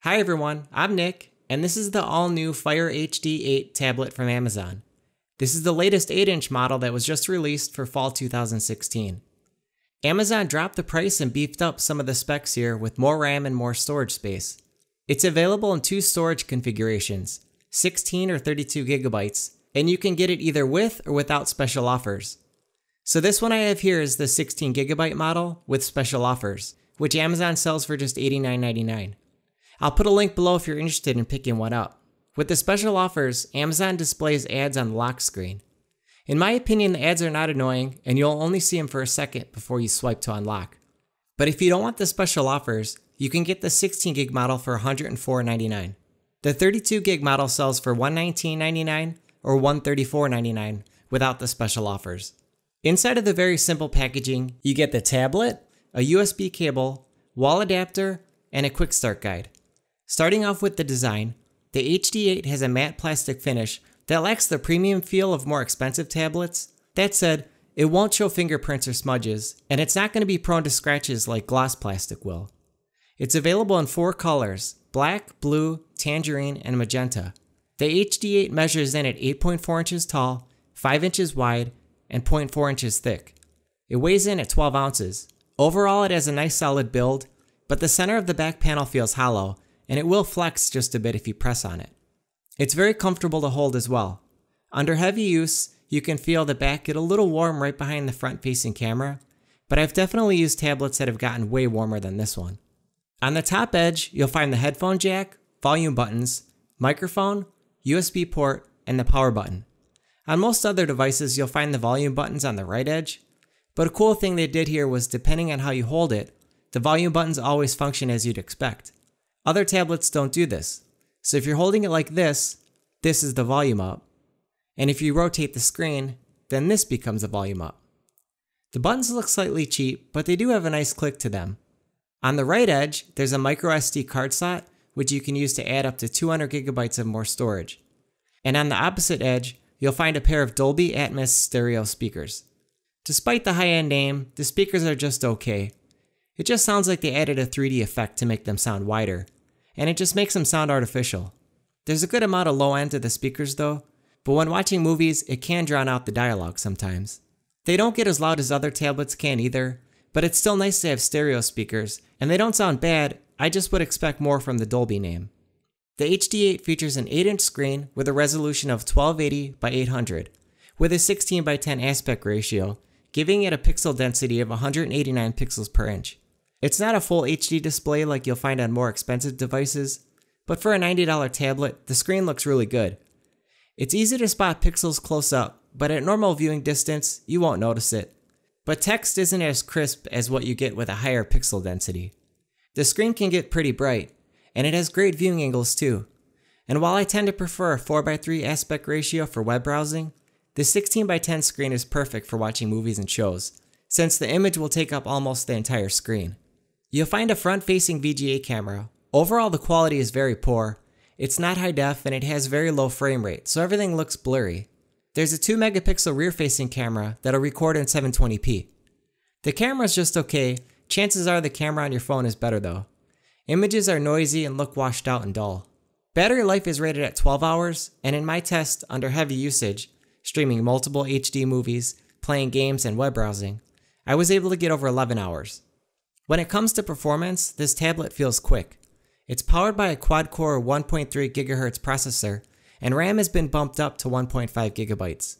Hi everyone, I'm Nick, and this is the all-new Fire HD 8 tablet from Amazon. This is the latest 8-inch model that was just released for fall 2016. Amazon dropped the price and beefed up some of the specs here with more RAM and more storage space. It's available in two storage configurations, 16 or 32 gigabytes, and you can get it either with or without special offers. So this one I have here is the 16 gigabyte model with special offers, which Amazon sells for just $89.99. I'll put a link below if you're interested in picking one up. With the special offers, Amazon displays ads on the lock screen. In my opinion, the ads are not annoying, and you'll only see them for a second before you swipe to unlock. But if you don't want the special offers, you can get the 16 gig model for $104.99. The 32 gig model sells for $119.99 or $134.99 without the special offers. Inside of the very simple packaging, you get the tablet, a USB cable, wall adapter, and a quick start guide. Starting off with the design, the HD8 has a matte plastic finish that lacks the premium feel of more expensive tablets. That said, it won't show fingerprints or smudges, and it's not going to be prone to scratches like gloss plastic will. It's available in 4 colors, black, blue, tangerine, and magenta. The HD8 measures in at 8.4 inches tall, 5 inches wide, and 0.4 inches thick. It weighs in at 12 ounces. Overall, it has a nice solid build, but the center of the back panel feels hollow, and it will flex just a bit if you press on it. It's very comfortable to hold as well. Under heavy use, you can feel the back get a little warm right behind the front-facing camera, but I've definitely used tablets that have gotten way warmer than this one. On the top edge, you'll find the headphone jack, volume buttons, microphone, USB port, and the power button. On most other devices, you'll find the volume buttons on the right edge, but a cool thing they did here was depending on how you hold it, the volume buttons always function as you'd expect. Other tablets don't do this, so if you're holding it like this is the volume up, and if you rotate the screen, then this becomes the volume up. The buttons look slightly cheap, but they do have a nice click to them. On the right edge, there's a microSD card slot, which you can use to add up to 200 gigabytes of more storage. And on the opposite edge, you'll find a pair of Dolby Atmos stereo speakers. Despite the high-end name, the speakers are just okay. It just sounds like they added a 3D effect to make them sound wider, and it just makes them sound artificial. There's a good amount of low end to the speakers though, but when watching movies, it can drown out the dialogue sometimes. They don't get as loud as other tablets can either, but it's still nice to have stereo speakers, and they don't sound bad. I just would expect more from the Dolby name. The HD8 features an 8-inch screen with a resolution of 1280 by 800, with a 16 by 10 aspect ratio, giving it a pixel density of 189 pixels per inch. It's not a full HD display like you'll find on more expensive devices, but for a $90 tablet, the screen looks really good. It's easy to spot pixels close up, but at normal viewing distance, you won't notice it. But text isn't as crisp as what you get with a higher pixel density. The screen can get pretty bright, and it has great viewing angles too. And while I tend to prefer a 4:3 aspect ratio for web browsing, the 16:10 screen is perfect for watching movies and shows, since the image will take up almost the entire screen. You'll find a front-facing VGA camera. Overall, the quality is very poor. It's not high def and it has very low frame rate, so everything looks blurry. There's a 2 megapixel rear-facing camera that'll record in 720p. The camera's just okay. Chances are the camera on your phone is better though. Images are noisy and look washed out and dull. Battery life is rated at 12 hours, and in my test, under heavy usage, streaming multiple HD movies, playing games, and web browsing, I was able to get over 11 hours. When it comes to performance, this tablet feels quick. It's powered by a quad-core 1.3 GHz processor, and RAM has been bumped up to 1.5 gigabytes.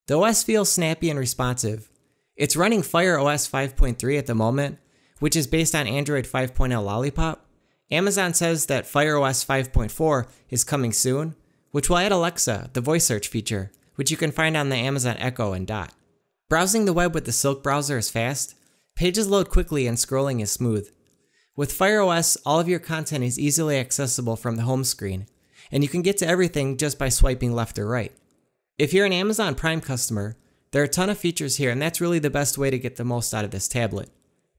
The OS feels snappy and responsive. It's running Fire OS 5.3 at the moment, which is based on Android 5.0 Lollipop. Amazon says that Fire OS 5.4 is coming soon, which will add Alexa, the voice search feature, which you can find on the Amazon Echo and Dot. Browsing the web with the Silk browser is fast. Pages load quickly and scrolling is smooth. With Fire OS, all of your content is easily accessible from the home screen, and you can get to everything just by swiping left or right. If you're an Amazon Prime customer, there are a ton of features here, and that's really the best way to get the most out of this tablet.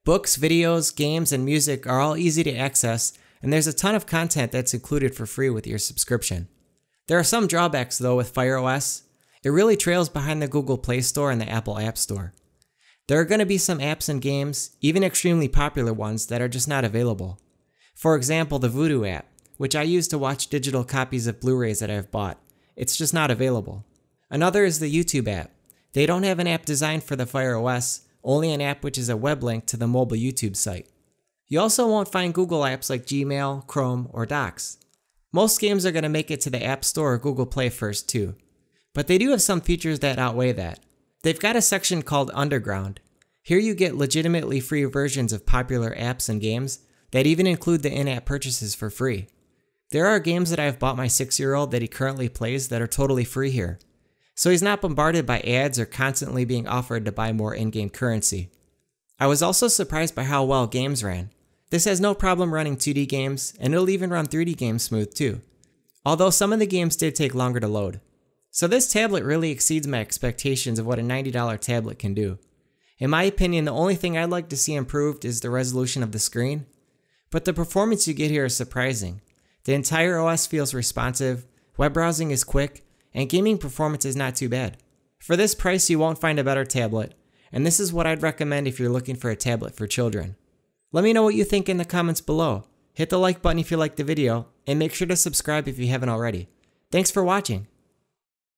Books, videos, games, and music are all easy to access, and there's a ton of content that's included for free with your subscription. There are some drawbacks though with Fire OS. It really trails behind the Google Play Store and the Apple App Store. There are going to be some apps and games, even extremely popular ones, that are just not available. For example, the Vudu app, which I use to watch digital copies of Blu-rays that I've bought. It's just not available. Another is the YouTube app. They don't have an app designed for the Fire OS, only an app which is a web link to the mobile YouTube site. You also won't find Google apps like Gmail, Chrome, or Docs. Most games are going to make it to the App Store or Google Play first too, but they do have some features that outweigh that. They've got a section called Underground. Here you get legitimately free versions of popular apps and games that even include the in-app purchases for free. There are games that I've bought my 6-year-old that he currently plays that are totally free here, so he's not bombarded by ads or constantly being offered to buy more in-game currency. I was also surprised by how well games ran. This has no problem running 2D games, and it'll even run 3D games smooth too, although some of the games did take longer to load. So this tablet really exceeds my expectations of what a $90 tablet can do. In my opinion, the only thing I'd like to see improved is the resolution of the screen, but the performance you get here is surprising. The entire OS feels responsive, web browsing is quick, and gaming performance is not too bad. For this price, you won't find a better tablet, and this is what I'd recommend if you're looking for a tablet for children. Let me know what you think in the comments below. Hit the like button if you liked the video, and make sure to subscribe if you haven't already. Thanks for watching.